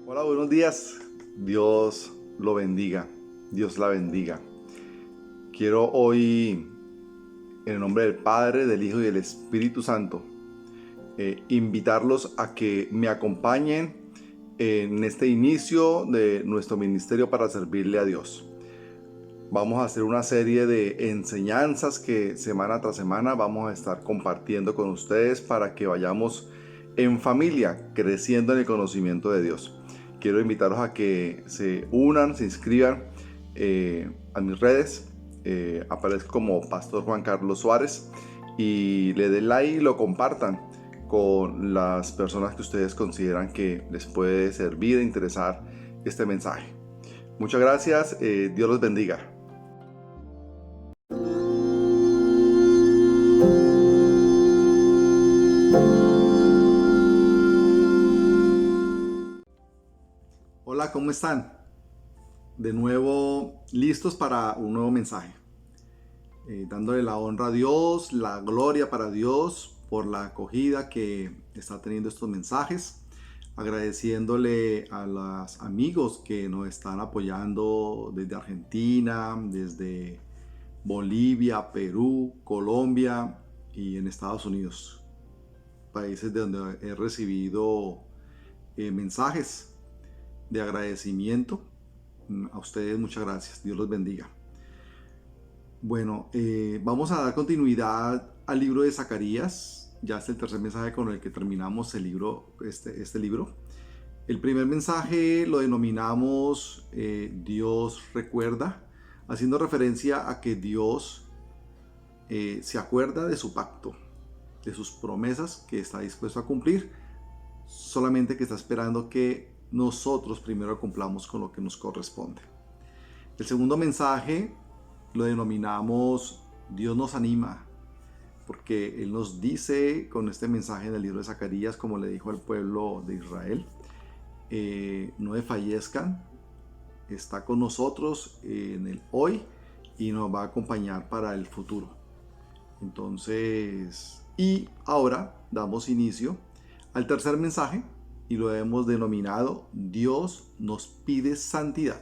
Hola, buenos días. Dios lo bendiga. Dios la bendiga. Quiero hoy, en el nombre del Padre, del Hijo y del Espíritu Santo, invitarlos a que me acompañen en este inicio de nuestro ministerio para servirle a Dios. Vamos a hacer una serie de enseñanzas que semana tras semana vamos a estar compartiendo con ustedes para que vayamos en familia creciendo en el conocimiento de Dios. Quiero invitarlos a que se unan, se inscriban a mis redes. Aparezco como Pastor Juan Carlos Suárez y le den like y lo compartan con las personas que ustedes consideran que les puede servir e interesar este mensaje. Muchas gracias. Dios los bendiga. Hola, ¿cómo están? De nuevo listos para un nuevo mensaje. Dándole la honra a Dios, la gloria para Dios por la acogida que está teniendo estos mensajes. Agradeciéndole a los amigos que nos están apoyando desde Argentina, desde Bolivia, Perú, Colombia y en Estados Unidos. Países de donde he recibido mensajes de agradecimiento. A ustedes muchas gracias, Dios los bendiga. Bueno, vamos a dar continuidad al libro de Zacarías. Ya es el tercer mensaje con el que terminamos el libro, este libro. El primer mensaje lo denominamos Dios recuerda, haciendo referencia a que Dios se acuerda de su pacto, de sus promesas que está dispuesto a cumplir, solamente que está esperando que nosotros primero cumplamos con lo que nos corresponde. El segundo mensaje lo denominamos Dios nos anima, porque Él nos dice con este mensaje en el libro de Zacarías, como le dijo al pueblo de Israel, no desfallezcan, está con nosotros en el hoy y nos va a acompañar para el futuro. Entonces, y ahora damos inicio al tercer mensaje y lo hemos denominado Dios nos pide santidad.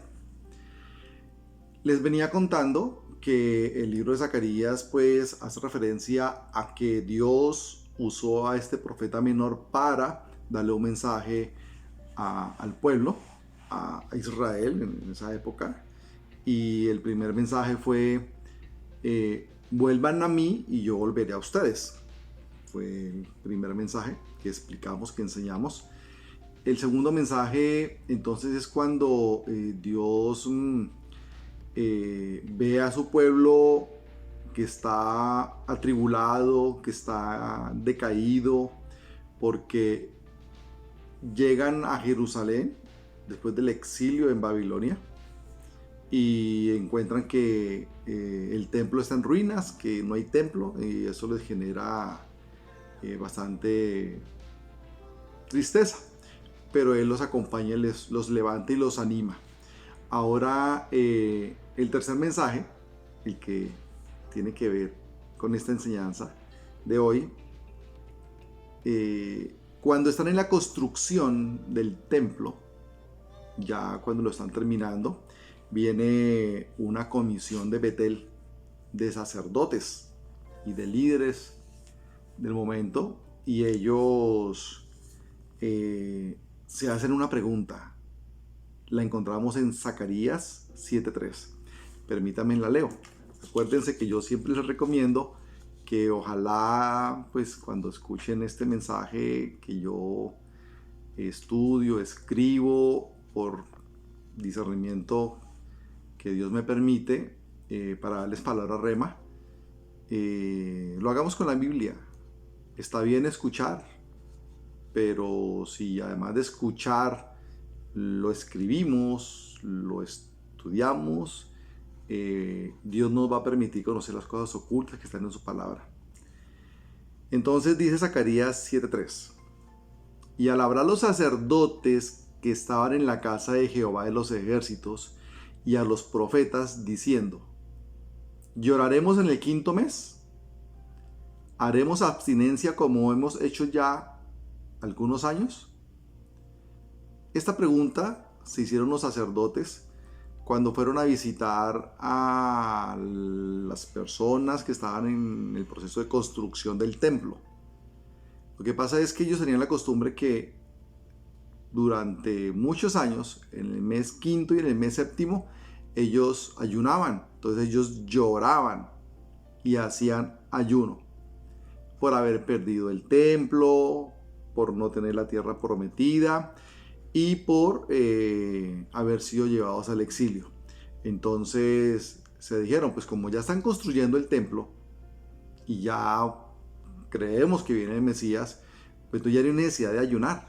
Les venía contando que el libro de Zacarías pues hace referencia a que Dios usó a este profeta menor para darle un mensaje al pueblo, a Israel en esa época. Y el primer mensaje fue, vuelvan a mí y yo volveré a ustedes. Fue el primer mensaje que explicamos, que enseñamos. El segundo mensaje entonces es cuando Dios ve a su pueblo que está atribulado, que está decaído, porque llegan a Jerusalén después del exilio en Babilonia y encuentran que el templo está en ruinas, que no hay templo, y eso les genera bastante tristeza. Pero Él los acompaña, los levanta y los anima. Ahora, el tercer mensaje, el que tiene que ver con esta enseñanza de hoy, cuando están en la construcción del templo, ya cuando lo están terminando, viene una comisión de Betel de sacerdotes y de líderes del momento, y ellos se hacen una pregunta. La encontramos en Zacarías 7:3. Permítanme la leo. Acuérdense que yo siempre les recomiendo que ojalá pues cuando escuchen este mensaje que yo estudio, escribo por discernimiento que Dios me permite para darles palabra rema, lo hagamos con la Biblia. Está bien escuchar, pero si además de escuchar lo escribimos, lo estudiamos, Dios nos va a permitir conocer las cosas ocultas que están en su palabra. Entonces dice Zacarías 7:3: y al hablar los sacerdotes que estaban en la casa de Jehová de los ejércitos y a los profetas diciendo: lloraremos en el quinto mes, haremos abstinencia como hemos hecho ya algunos años. Esta pregunta se hicieron los sacerdotes cuando fueron a visitar a las personas que estaban en el proceso de construcción del templo. Lo que pasa es que ellos tenían la costumbre que durante muchos años, en el mes quinto y en el mes séptimo, ellos ayunaban. Entonces ellos lloraban y hacían ayuno por haber perdido el templo, por no tener la tierra prometida y por haber sido llevados al exilio. Entonces se dijeron, pues como ya están construyendo el templo y ya creemos que viene el Mesías, pues ya no hay necesidad de ayunar,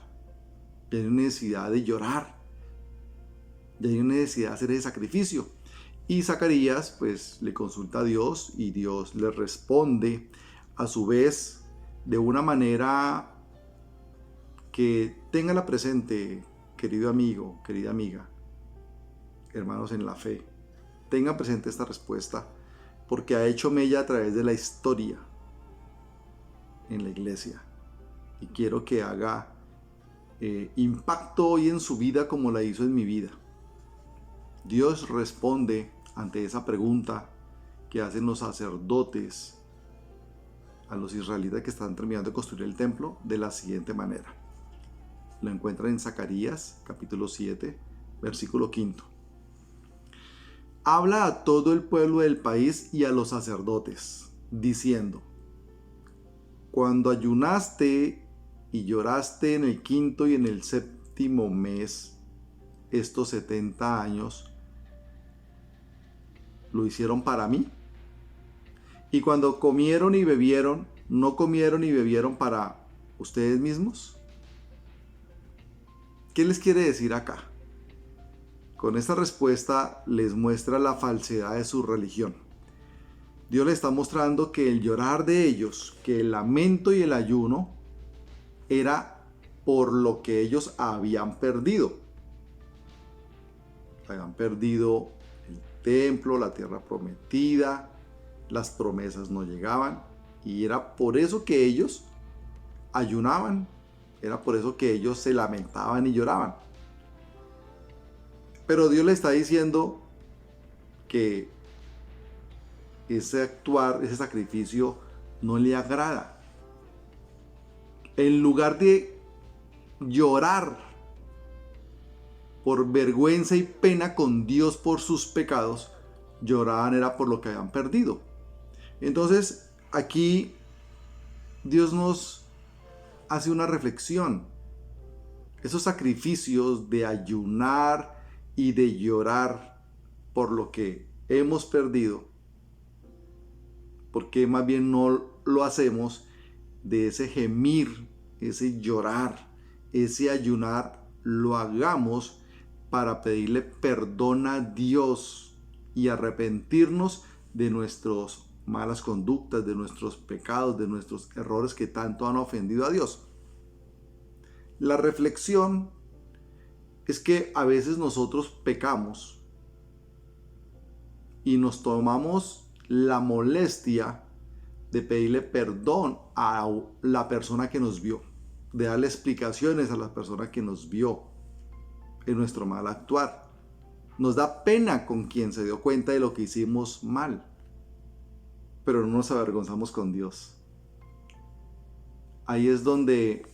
ya hay necesidad de llorar, ya hay necesidad de hacer ese sacrificio. Y Zacarías pues le consulta a Dios y Dios le responde a su vez de una manera que téngala presente, querido amigo, querida amiga, hermanos en la fe. Tengan presente esta respuesta porque ha hecho mella a través de la historia en la iglesia y quiero que haga impacto hoy en su vida como la hizo en mi vida. Dios responde ante esa pregunta que hacen los sacerdotes a los israelitas que están terminando de construir el templo de la siguiente manera. Lo encuentran en Zacarías capítulo 7 versículo 5. Habla a todo el pueblo del país y a los sacerdotes, diciendo: cuando ayunaste y lloraste en el quinto y en el séptimo mes, estos 70 años, ¿lo hicieron para mí? Y cuando comieron y bebieron, ¿no comieron y bebieron para ustedes mismos? ¿Qué les quiere decir acá? Con esta respuesta les muestra la falsedad de su religión. Dios les está mostrando que el llorar de ellos, que el lamento y el ayuno era por lo que ellos habían perdido. Habían perdido el templo, la tierra prometida, las promesas no llegaban y era por eso que ellos ayunaban, era por eso que ellos se lamentaban y lloraban. Pero Dios le está diciendo que ese actuar, ese sacrificio no le agrada. En lugar de llorar por vergüenza y pena con Dios por sus pecados, lloraban era por lo que habían perdido. Entonces aquí Dios nos hace una reflexión. Esos sacrificios de ayunar y de llorar por lo que hemos perdido, ¿por qué más bien no lo hacemos de ese gemir, ese llorar, ese ayunar, lo hagamos para pedirle perdón a Dios y arrepentirnos de nuestras malas conductas, de nuestros pecados, de nuestros errores que tanto han ofendido a Dios? La reflexión es que a veces nosotros pecamos y nos tomamos la molestia de pedirle perdón a la persona que nos vio, de darle explicaciones a la persona que nos vio en nuestro mal actuar. Nos da pena con quien se dio cuenta de lo que hicimos mal, pero no nos avergonzamos con Dios. Ahí es donde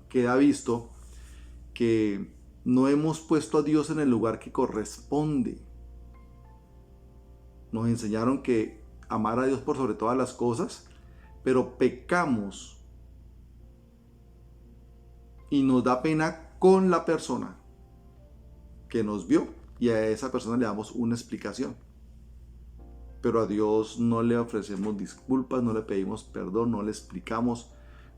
queda visto que no hemos puesto a Dios en el lugar que corresponde. Nos enseñaron que amar a Dios por sobre todas las cosas, pero pecamos y nos da pena con la persona que nos vio y a esa persona le damos una explicación. Pero a Dios no le ofrecemos disculpas, no le pedimos perdón, no le explicamos,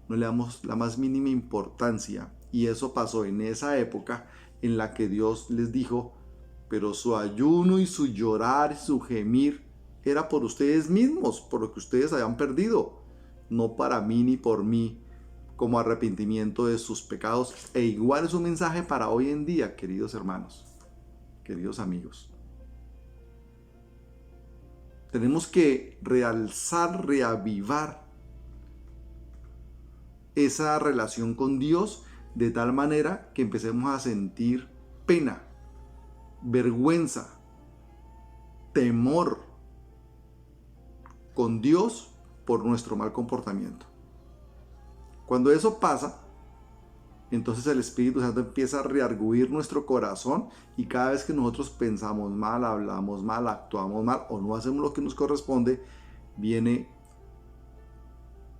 no le damos la más mínima importancia. Y eso pasó en esa época en la que Dios les dijo: pero su ayuno y su llorar y su gemir era por ustedes mismos, por lo que ustedes habían perdido, no para mí ni por mí, como arrepentimiento de sus pecados. E igual es un mensaje para hoy en día, queridos hermanos, queridos amigos. Tenemos que realzar, reavivar esa relación con Dios de tal manera que empecemos a sentir pena, vergüenza, temor con Dios por nuestro mal comportamiento. Cuando eso pasa, entonces el Espíritu Santo empieza a reargüir nuestro corazón, y cada vez que nosotros pensamos mal, hablamos mal, actuamos mal o no hacemos lo que nos corresponde, viene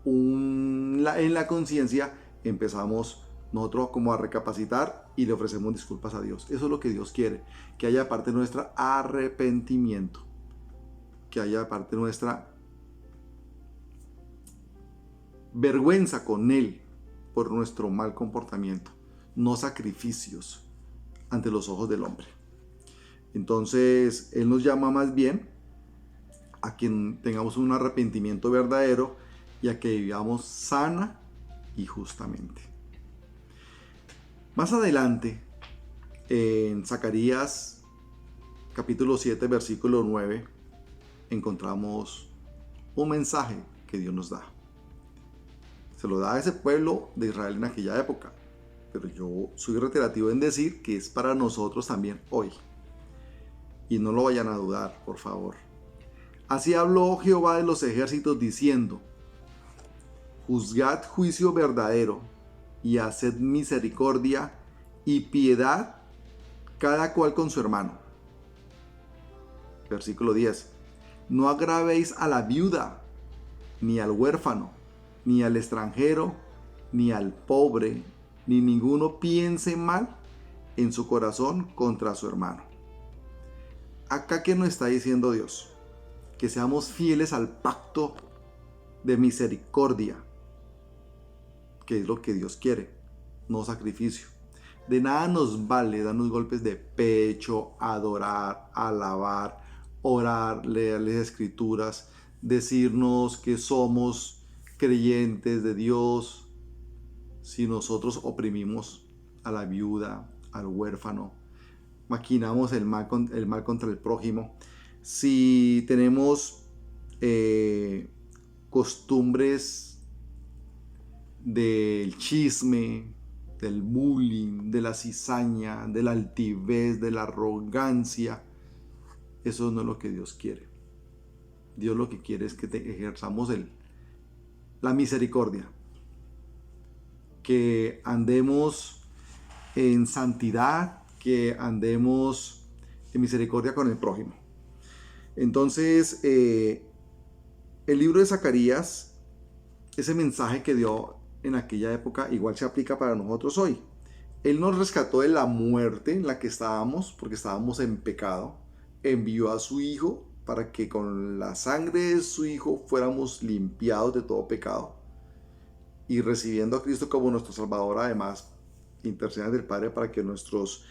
en la conciencia, empezamos nosotros como a recapacitar y le ofrecemos disculpas a Dios. Eso es lo que Dios quiere, que haya de parte nuestra arrepentimiento, que haya de parte nuestra vergüenza con Él por nuestro mal comportamiento, no sacrificios ante los ojos del hombre. Entonces Él nos llama más bien a que tengamos un arrepentimiento verdadero y a que vivamos sana y justamente. Más adelante, en Zacarías capítulo 7 versículo 9, encontramos un mensaje que Dios nos da. Se lo da a ese pueblo de Israel en aquella época, pero yo soy reiterativo en decir que es para nosotros también hoy. Y no lo vayan a dudar, por favor. Así habló Jehová de los ejércitos diciendo: juzgad juicio verdadero y haced misericordia y piedad cada cual con su hermano. Versículo 10. No agravéis a la viuda, ni al huérfano, ni al extranjero, ni al pobre, ni ninguno piense mal en su corazón contra su hermano. Acá, ¿qué nos está diciendo Dios? Que seamos fieles al pacto de misericordia, que es lo que Dios quiere, no sacrificio. De nada nos vale darnos golpes de pecho, adorar, alabar, orar, leerles escrituras, decirnos que somos creyentes de Dios, si nosotros oprimimos a la viuda, al huérfano, maquinamos el mal contra el prójimo, si tenemos costumbres del chisme, del bullying, de la cizaña, de la altivez, de la arrogancia. Eso no es lo que Dios quiere. Dios lo que quiere es que ejerzamos la misericordia, que andemos en santidad, que andemos en misericordia con el prójimo. Entonces, el libro de Zacarías, ese mensaje que dio en aquella época, igual se aplica para nosotros hoy. Él nos rescató de la muerte en la que estábamos, porque estábamos en pecado. Envió a su Hijo para que con la sangre de su Hijo fuéramos limpiados de todo pecado. Y recibiendo a Cristo como nuestro Salvador, además, intercede del Padre para que nuestros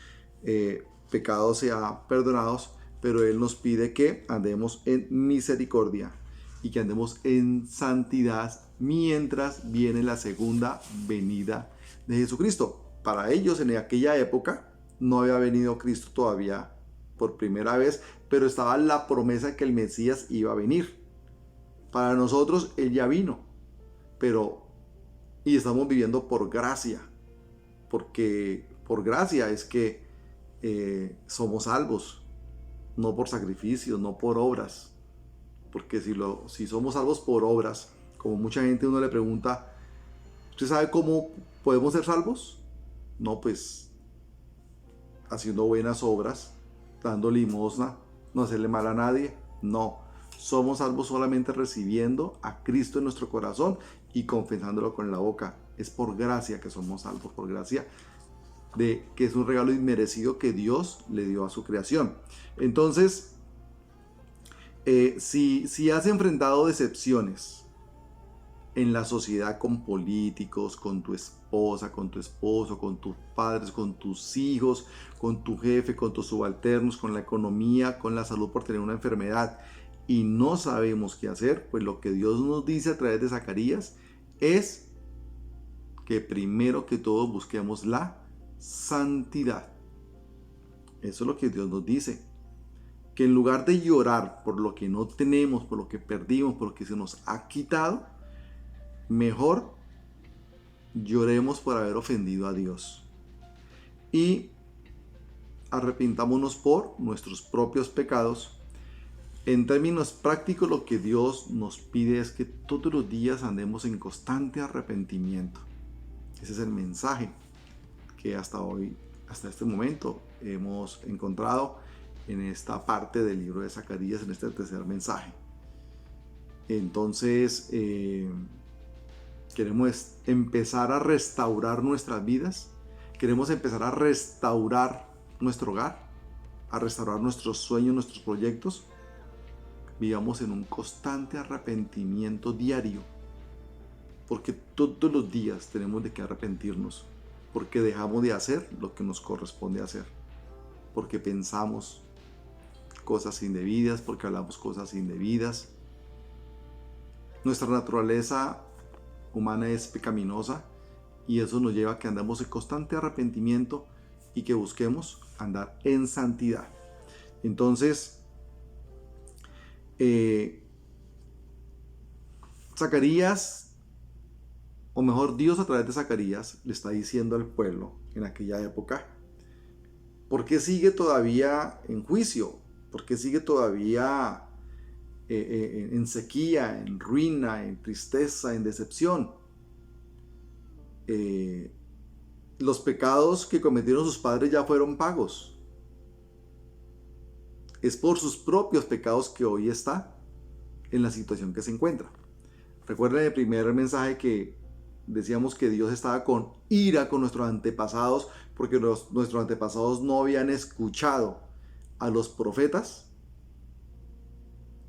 pecados sean perdonados. Pero Él nos pide que andemos en misericordia y que andemos en santidad mientras viene la segunda venida de Jesucristo. Para ellos en aquella época no había venido Cristo todavía por primera vez, pero estaba la promesa que el Mesías iba a venir. Para nosotros Él ya vino, y estamos viviendo por gracia, porque por gracia es que somos salvos, no por sacrificios, no por obras. Porque si somos salvos por obras, como mucha gente uno le pregunta, ¿usted sabe cómo podemos ser salvos? No, pues haciendo buenas obras, dando limosna, no hacerle mal a nadie. No, somos salvos solamente recibiendo a Cristo en nuestro corazón y confesándolo con la boca. Es por gracia que somos salvos, por gracia de que es un regalo inmerecido que Dios le dio a su creación. Entonces, si has enfrentado decepciones en la sociedad con políticos, con tu esposa, con tu esposo, con tus padres, con tus hijos, con tu jefe, con tus subalternos, con la economía, con la salud por tener una enfermedad, y no sabemos qué hacer, pues lo que Dios nos dice a través de Zacarías es que primero que todo busquemos la santidad. Eso es lo que Dios nos dice. Que en lugar de llorar por lo que no tenemos, por lo que perdimos, por lo que se nos ha quitado, mejor lloremos por haber ofendido a Dios y arrepintámonos por nuestros propios pecados. En términos prácticos, lo que Dios nos pide es que todos los días andemos en constante arrepentimiento. Ese es el mensaje que hasta hoy, hasta este momento, hemos encontrado en esta parte del libro de Zacarías, en este tercer mensaje. Entonces, queremos empezar a restaurar nuestras vidas, queremos empezar a restaurar nuestro hogar, a restaurar nuestros sueños, nuestros proyectos. Vivamos en un constante arrepentimiento diario, porque todos los días tenemos de qué arrepentirnos, porque dejamos de hacer lo que nos corresponde hacer, porque pensamos cosas indebidas, porque hablamos cosas indebidas. Nuestra naturaleza humana es pecaminosa y eso nos lleva a que andamos en constante arrepentimiento y que busquemos andar en santidad. Entonces, Zacarías, o mejor Dios a través de Zacarías, le está diciendo al pueblo en aquella época, ¿por qué sigue todavía en juicio? ¿Por qué sigue todavía en sequía, en ruina, en tristeza, en decepción? Los pecados que cometieron sus padres ya fueron pagos. Es por sus propios pecados que hoy está en la situación que se encuentra. Recuerden el primer mensaje que decíamos que Dios estaba con ira con nuestros antepasados porque nuestros antepasados no habían escuchado a los profetas,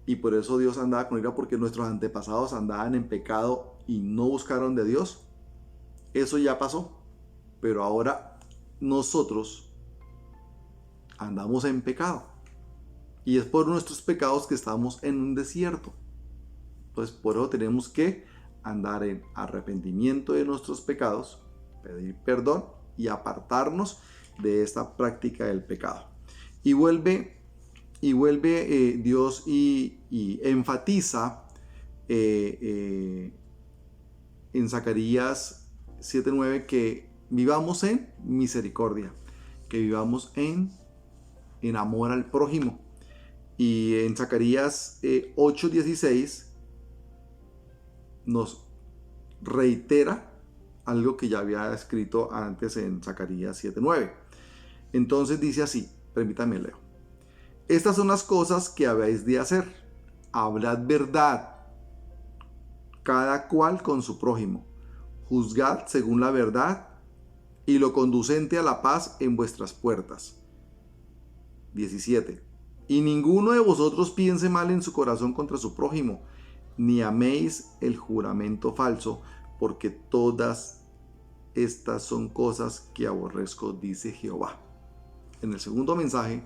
y por eso Dios andaba con ira porque nuestros antepasados andaban en pecado y no buscaron de Dios. Eso ya pasó, pero ahora nosotros andamos en pecado. Y es por nuestros pecados que estamos en un desierto. Entonces, por eso tenemos que andar en arrepentimiento de nuestros pecados, pedir perdón y apartarnos de esta práctica del pecado. Y vuelve Dios y enfatiza en Zacarías 7:9 que vivamos en misericordia, que vivamos en amor al prójimo. Y en Zacarías 8:16 nos reitera algo que ya había escrito antes en Zacarías 7:9. Entonces dice así, permítame leo. Estas son las cosas que habéis de hacer. Hablad verdad, cada cual con su prójimo. Juzgad según la verdad y lo conducente a la paz en vuestras puertas. 17. Y ninguno de vosotros piense mal en su corazón contra su prójimo, ni améis el juramento falso, porque todas estas son cosas que aborrezco, dice Jehová. En el segundo mensaje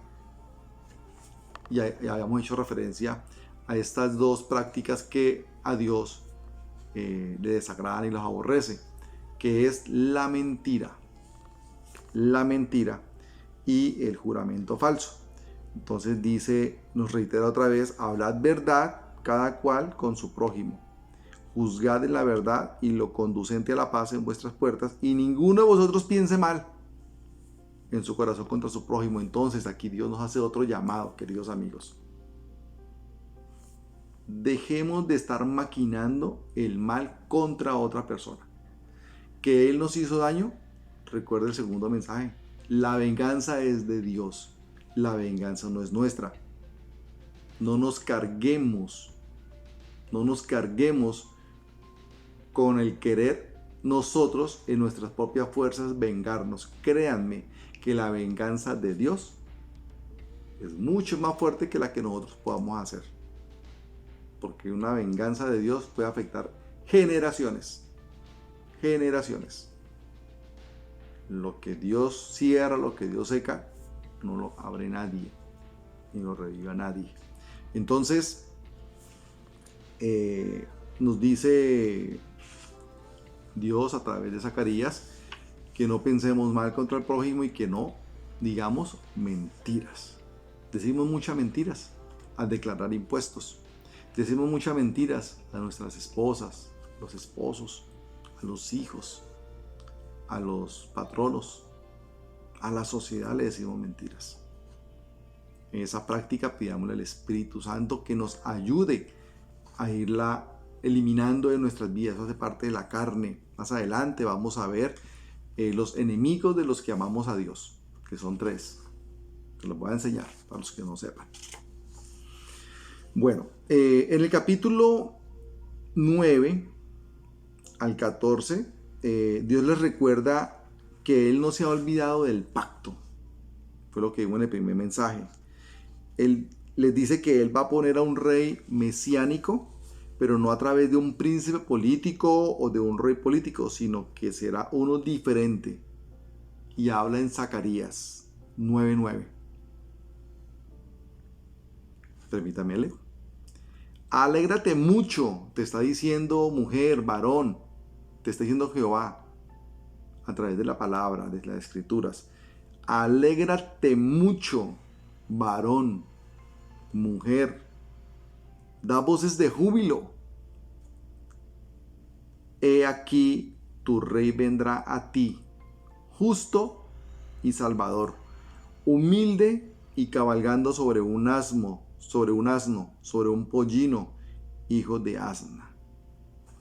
ya habíamos hecho referencia a estas dos prácticas que a Dios le desagradan y los aborrece, que es la mentira y el juramento falso. Entonces dice, nos reitera otra vez, hablad verdad cada cual con su prójimo, juzgad en la verdad y lo conducente a la paz en vuestras puertas, y ninguno de vosotros piense mal en su corazón contra su prójimo. Entonces aquí Dios nos hace otro llamado, queridos amigos. Dejemos de estar maquinando el mal contra otra persona. Que Él nos hizo daño, recuerda el segundo mensaje, la venganza es de Dios. La venganza no es nuestra. No nos carguemos con el querer nosotros en nuestras propias fuerzas vengarnos. Créanme que la venganza de Dios es mucho más fuerte que la que nosotros podamos hacer. Porque una venganza de Dios puede afectar generaciones. Lo que Dios cierra, lo que Dios seca, no lo abre nadie, ni lo reviva nadie. Entonces, nos dice Dios a través de Zacarías que no pensemos mal contra el prójimo y que no digamos mentiras. Decimos muchas mentiras al declarar impuestos. Decimos muchas mentiras a nuestras esposas, los esposos, a los hijos. a los patronos, a la sociedad le decimos mentiras. En esa práctica pidámosle al Espíritu Santo que nos ayude a irla eliminando de nuestras vidas. Eso hace parte de la carne. Más adelante vamos a ver los enemigos de los que amamos a Dios, que son 3. Te los voy a enseñar para los que no sepan. Bueno, en el capítulo 9 al 14, Dios les recuerda que Él no se ha olvidado del pacto. Fue lo que dijo en el primer mensaje. Él les dice que Él va a poner a un rey mesiánico, pero no a través de un príncipe político o de un rey político, sino que será uno diferente. Y habla en Zacarías 9:9. Permítame leer. Alégrate mucho, te está diciendo mujer, varón, te está diciendo Jehová a través de la palabra, de las escrituras. Alégrate mucho, varón, mujer, da voces de júbilo. He aquí tu rey vendrá a ti, justo y salvador, humilde y cabalgando sobre un asno, sobre un pollino, hijo de asna.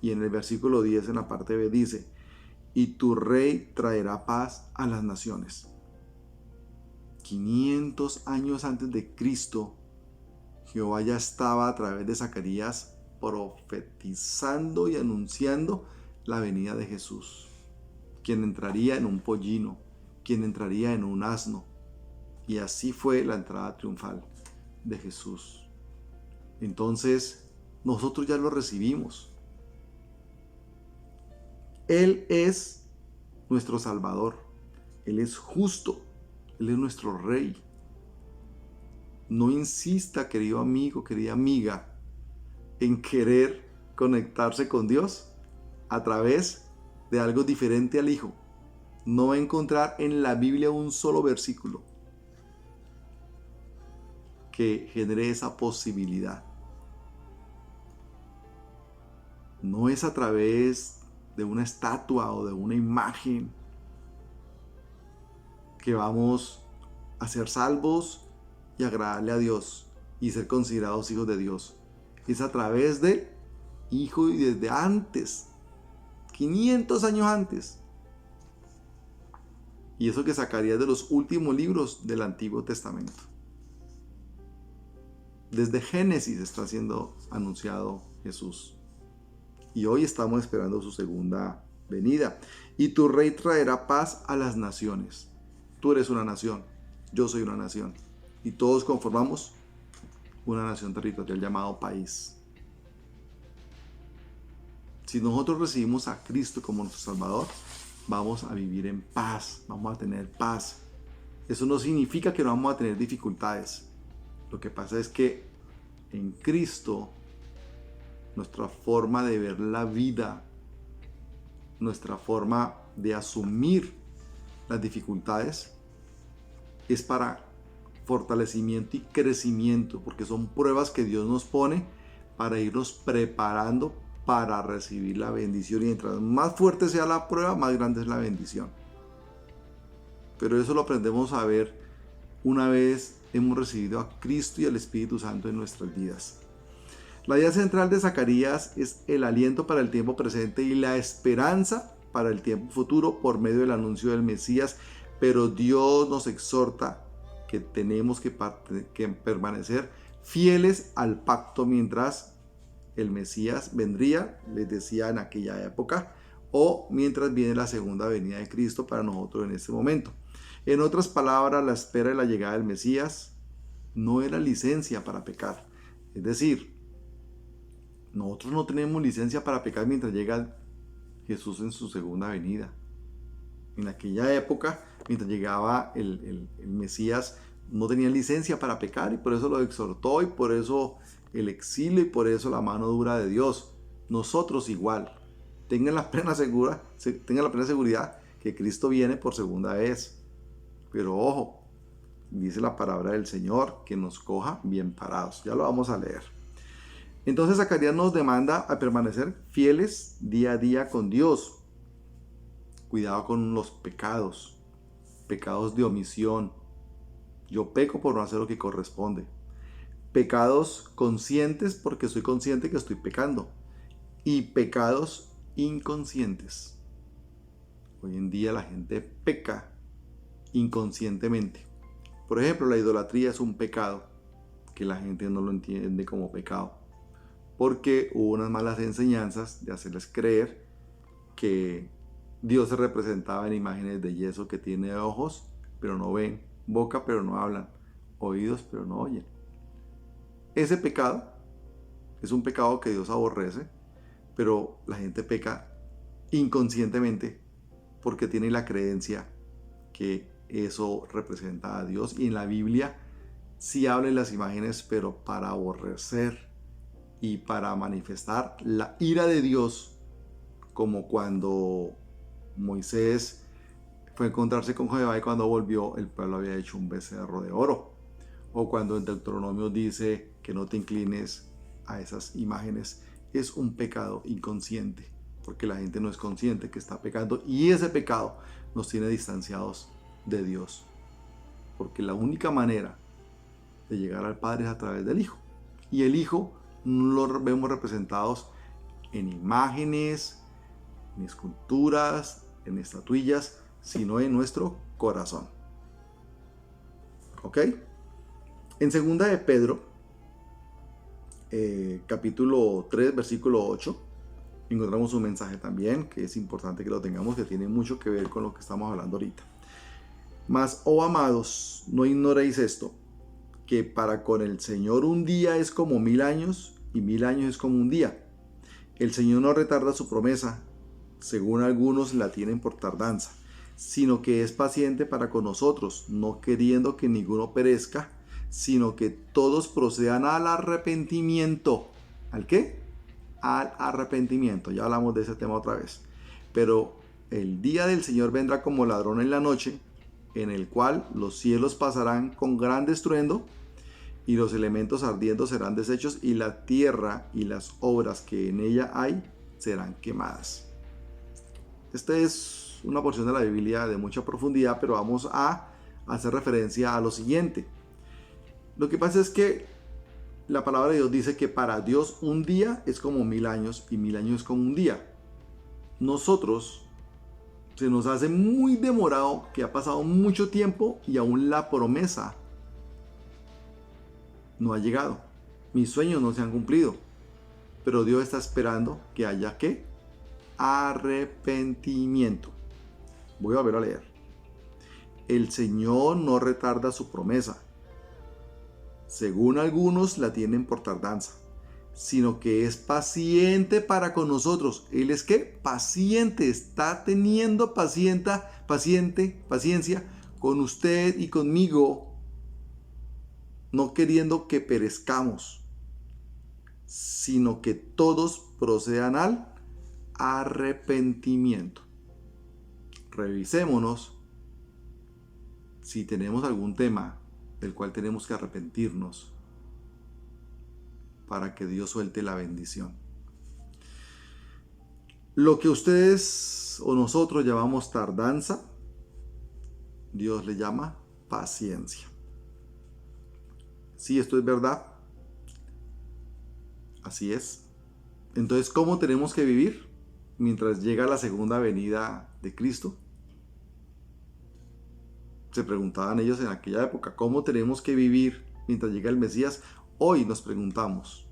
Y en el versículo 10, en la parte B, dice: y tu rey traerá paz a las naciones. 500 años antes de Cristo, Jehová ya estaba a través de Zacarías profetizando y anunciando la venida de Jesús, quien entraría en un pollino, quien entraría en un asno. Y así fue la entrada triunfal de Jesús. Entonces, nosotros ya lo recibimos. Él es nuestro Salvador. Él es justo. Él es nuestro Rey. No insista, querido amigo, querida amiga, en querer conectarse con Dios a través de algo diferente al Hijo. No va a encontrar en la Biblia un solo versículo que genere esa posibilidad. No es a través de una estatua o de una imagen que vamos a ser salvos y agradarle a Dios y ser considerados hijos de Dios. Es a través del Hijo, y desde antes, 500 años antes. Y eso que Zacarías de los últimos libros del Antiguo Testamento. Desde Génesis está siendo anunciado Jesús. Y hoy estamos esperando su segunda venida. Y tu rey traerá paz a las naciones. Tú eres una nación, yo soy una nación. Y todos conformamos una nación territorial llamado país. Si nosotros recibimos a Cristo como nuestro Salvador, vamos a vivir en paz, vamos a tener paz. Eso no significa que no vamos a tener dificultades. Lo que pasa es que en Cristo nuestra forma de ver la vida, nuestra forma de asumir las dificultades es para fortalecimiento y crecimiento, porque son pruebas que Dios nos pone para irnos preparando para recibir la bendición, y mientras más fuerte sea la prueba, más grande es la bendición. Pero eso lo aprendemos a ver una vez hemos recibido a Cristo y al Espíritu Santo en nuestras vidas. La idea central de Zacarías es el aliento para el tiempo presente y la esperanza para el tiempo futuro por medio del anuncio del Mesías, pero Dios nos exhorta que tenemos que permanecer fieles al pacto mientras el Mesías vendría, les decía en aquella época, o mientras viene la segunda venida de Cristo para nosotros en este momento. En otras palabras, la espera de la llegada del Mesías no era licencia para pecar. Es decir, nosotros no tenemos licencia para pecar mientras llega Jesús en su segunda venida. En aquella época, mientras llegaba el Mesías, no tenían licencia para pecar, y por eso lo exhortó, y por eso el exilio, y por eso la mano dura de Dios. Nosotros igual. Tengan la plena seguridad que Cristo viene por segunda vez. Pero ojo, dice la palabra del Señor que nos coja bien parados. Ya lo vamos a leer. Entonces Zacarías nos demanda a permanecer fieles día a día con Dios. Cuidado con los pecados, pecados de omisión. Yo peco por no hacer lo que corresponde. Pecados conscientes porque soy consciente que estoy pecando. Y pecados inconscientes. Hoy en día la gente peca inconscientemente. Por ejemplo, la idolatría es un pecado que la gente no lo entiende como pecado, porque hubo unas malas enseñanzas de hacerles creer que Dios se representaba en imágenes de yeso que tiene ojos pero no ven, boca pero no hablan, oídos pero no oyen. Ese pecado es un pecado que Dios aborrece, pero la gente peca inconscientemente porque tiene la creencia que eso representa a Dios. Y en la Biblia sí habla de las imágenes, pero para aborrecer y para manifestar la ira de Dios, como cuando Moisés fue a encontrarse con Jehová y cuando volvió el pueblo había hecho un becerro de oro, o cuando en Deuteronomio dice que no te inclines a esas imágenes. Es un pecado inconsciente, porque la gente no es consciente que está pecando, y ese pecado nos tiene distanciados de Dios, porque la única manera de llegar al Padre es a través del Hijo, y el Hijo no lo vemos representados en imágenes, en esculturas, en estatuillas, sino en nuestro corazón. ¿Ok? En segunda de Pedro, capítulo 3, versículo 8, encontramos un mensaje también que es importante que lo tengamos, que tiene mucho que ver con lo que estamos hablando ahorita. Mas, oh amados, no ignoréis esto, que para con el Señor un día es como 1000 años, y 1000 años es como un día. El Señor no retarda su promesa, según algunos la tienen por tardanza, sino que es paciente para con nosotros, no queriendo que ninguno perezca, sino que todos procedan al arrepentimiento. ¿Al qué? Al arrepentimiento. Ya hablamos de ese tema otra vez. Pero el día del Señor vendrá como ladrón en la noche, en el cual los cielos pasarán con gran estruendo, y los elementos ardiendo serán deshechos, y la tierra y las obras que en ella hay serán quemadas. Esta es una porción de la Biblia de mucha profundidad, pero vamos a hacer referencia a lo siguiente. Lo que pasa es que la palabra de Dios dice que para Dios un día es como 1000 años, y 1000 años es como un día. Nosotros se nos hace muy demorado, que ha pasado mucho tiempo y aún la promesa no ha llegado. Mis sueños no se han cumplido, pero Dios está esperando que haya ¿qué? Arrepentimiento. Voy a volver a leer. El Señor no retarda su promesa, según algunos la tienen por tardanza, sino que es paciente para con nosotros. Él es ¿qué? Paciente, está teniendo paciencia con usted y conmigo, no queriendo que perezcamos, sino que todos procedan al arrepentimiento. Revisémonos si tenemos algún tema del cual tenemos que arrepentirnos para que Dios suelte la bendición. Lo que ustedes o nosotros llamamos tardanza, Dios le llama paciencia. Sí, esto es verdad. Así es. Entonces, ¿cómo tenemos que vivir mientras llega la segunda venida de Cristo? Se preguntaban ellos en aquella época, ¿cómo tenemos que vivir mientras llega el Mesías? Hoy nos preguntamos,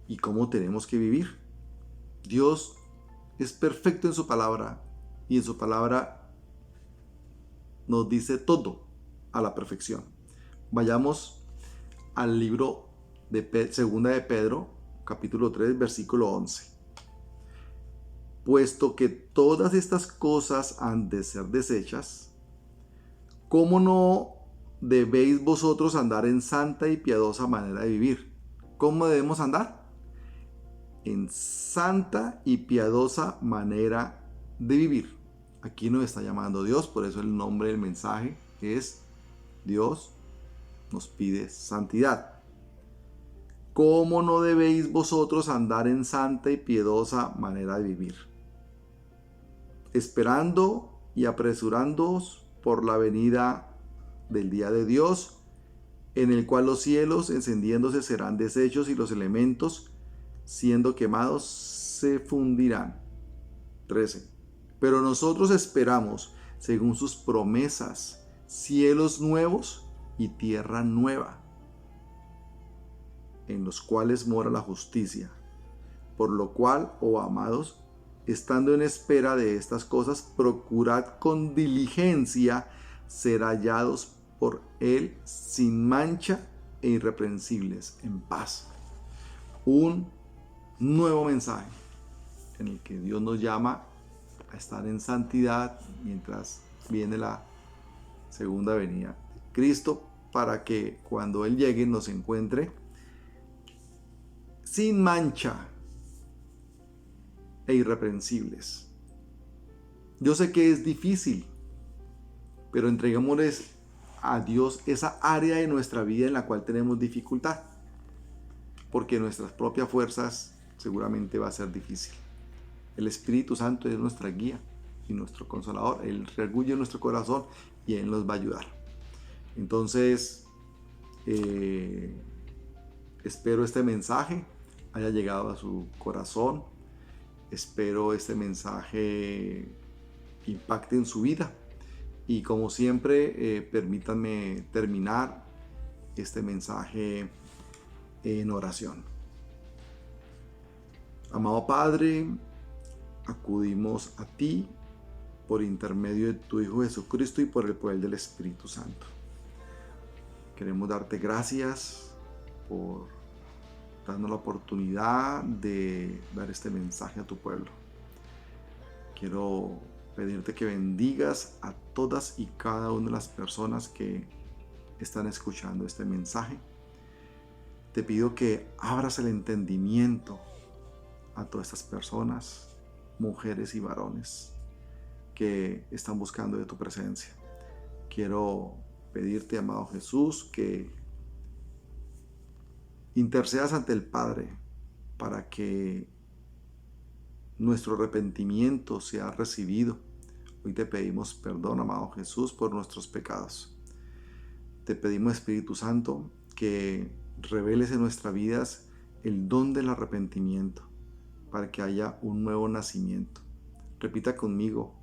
¿y cómo tenemos que vivir? Dios es perfecto en su palabra, y en su palabra nos dice todo a la perfección. Vayamos al libro de segunda de Pedro, capítulo 3, versículo 11. Puesto que todas estas cosas han de ser deshechas, ¿cómo no debéis vosotros andar en santa y piadosa manera de vivir? ¿Cómo debemos andar? En santa y piadosa manera de vivir. Aquí nos está llamando Dios, por eso el nombre del mensaje es Dios nos pide santidad. ¿Cómo no debéis vosotros andar en santa y piadosa manera de vivir? esperando y apresurándoos por la venida del día de Dios, en el cual los cielos encendiéndose serán deshechos y los elementos siendo quemados se fundirán. 13. Pero nosotros esperamos, según sus promesas, cielos nuevos y tierra nueva, en los cuales mora la justicia. Por lo cual, oh amados, estando en espera de estas cosas, procurad con diligencia ser hallados por Él sin mancha e irreprensibles, en paz. Un nuevo mensaje en el que Dios nos llama a estar en santidad mientras viene la segunda venida de Cristo, para que cuando Él llegue nos encuentre sin mancha e irreprensibles. Yo sé que es difícil, pero entreguémosles a Dios esa área de nuestra vida en la cual tenemos dificultad, porque nuestras propias fuerzas seguramente va a ser difícil. El Espíritu Santo es nuestra guía y nuestro consolador. Él reargulle nuestro corazón y Él nos va a ayudar. Entonces, espero este mensaje haya llegado a su corazón. Espero este mensaje impacte en su vida. Y como siempre, permítanme terminar este mensaje en oración. Amado Padre, acudimos a ti por intermedio de tu Hijo Jesucristo y por el poder del Espíritu Santo. Queremos darte gracias por darnos la oportunidad de dar este mensaje a tu pueblo. Quiero pedirte que bendigas a todas y cada una de las personas que están escuchando este mensaje. Te pido que abras el entendimiento a todas estas personas, mujeres y varones, que están buscando de tu presencia. Quiero pedirte, amado Jesús, que intercedas ante el Padre para que nuestro arrepentimiento sea recibido. Hoy te pedimos perdón, amado Jesús, por nuestros pecados. Te pedimos, Espíritu Santo, que reveles en nuestras vidas el don del arrepentimiento para que haya un nuevo nacimiento. Repita conmigo,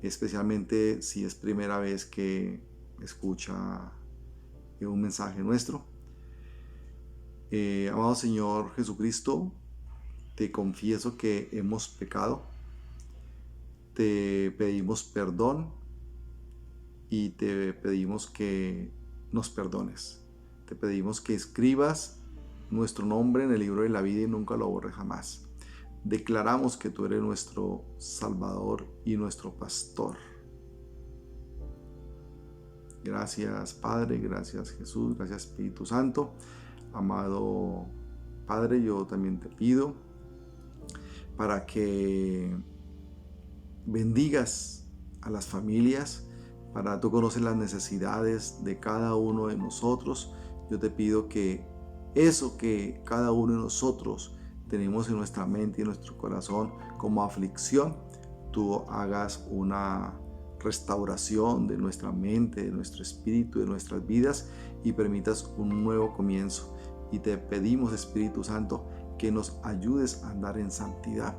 especialmente si es primera vez que escucha un mensaje nuestro. Amado Señor Jesucristo, te confieso que hemos pecado. Te pedimos perdón y te pedimos que nos perdones. Te pedimos que escribas nuestro nombre en el libro de la vida y nunca lo borres jamás. Declaramos que tú eres nuestro Salvador y nuestro Pastor. Gracias Padre, gracias Jesús, gracias Espíritu Santo. Amado Padre, yo también te pido para que bendigas a las familias. Tú conoces las necesidades de cada uno de nosotros. Yo te pido que eso que cada uno de nosotros tenemos en nuestra mente y en nuestro corazón como aflicción, tú hagas una restauración de nuestra mente, de nuestro espíritu, de nuestras vidas y permitas un nuevo comienzo. Y te pedimos, Espíritu Santo, que nos ayudes a andar en santidad.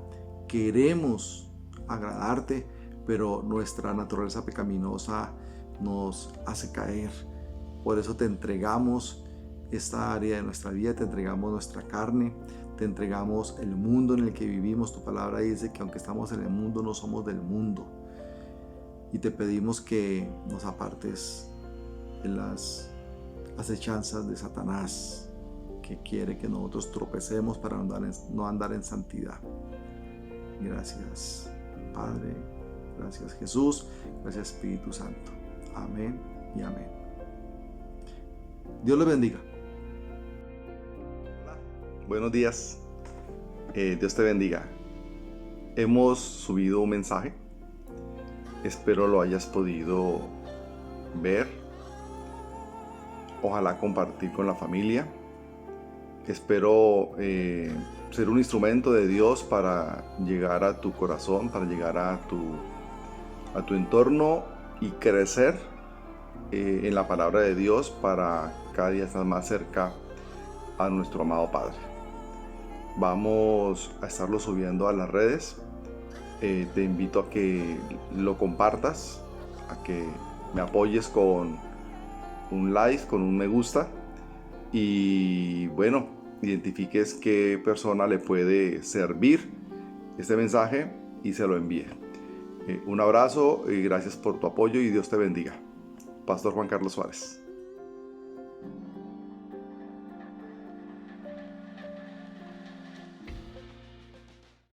Queremos agradarte, pero nuestra naturaleza pecaminosa nos hace caer. Por eso te entregamos esta área de nuestra vida, te entregamos nuestra carne, te entregamos el mundo en el que vivimos. Tu palabra dice que aunque estamos en el mundo, no somos del mundo. Y te pedimos que nos apartes de las acechanzas de Satanás, que quiere que nosotros tropecemos para no andar en santidad. Gracias Padre, gracias Jesús, gracias Espíritu Santo. Amén y amén. Dios les bendiga. Hola, buenos días. Dios te bendiga. Hemos subido un mensaje. Espero lo hayas podido ver. Ojalá compartir con la familia. Espero ser un instrumento de Dios para llegar a tu corazón, para llegar a tu entorno y crecer en la palabra de Dios para cada día estar más cerca a nuestro amado Padre. Vamos a estarlo subiendo a las redes. Te invito a que lo compartas, a que me apoyes con un like, con un me gusta y bueno, identifiques qué persona le puede servir este mensaje y se lo envíe. Un abrazo y gracias por tu apoyo y Dios te bendiga. Pastor Juan Carlos Suárez.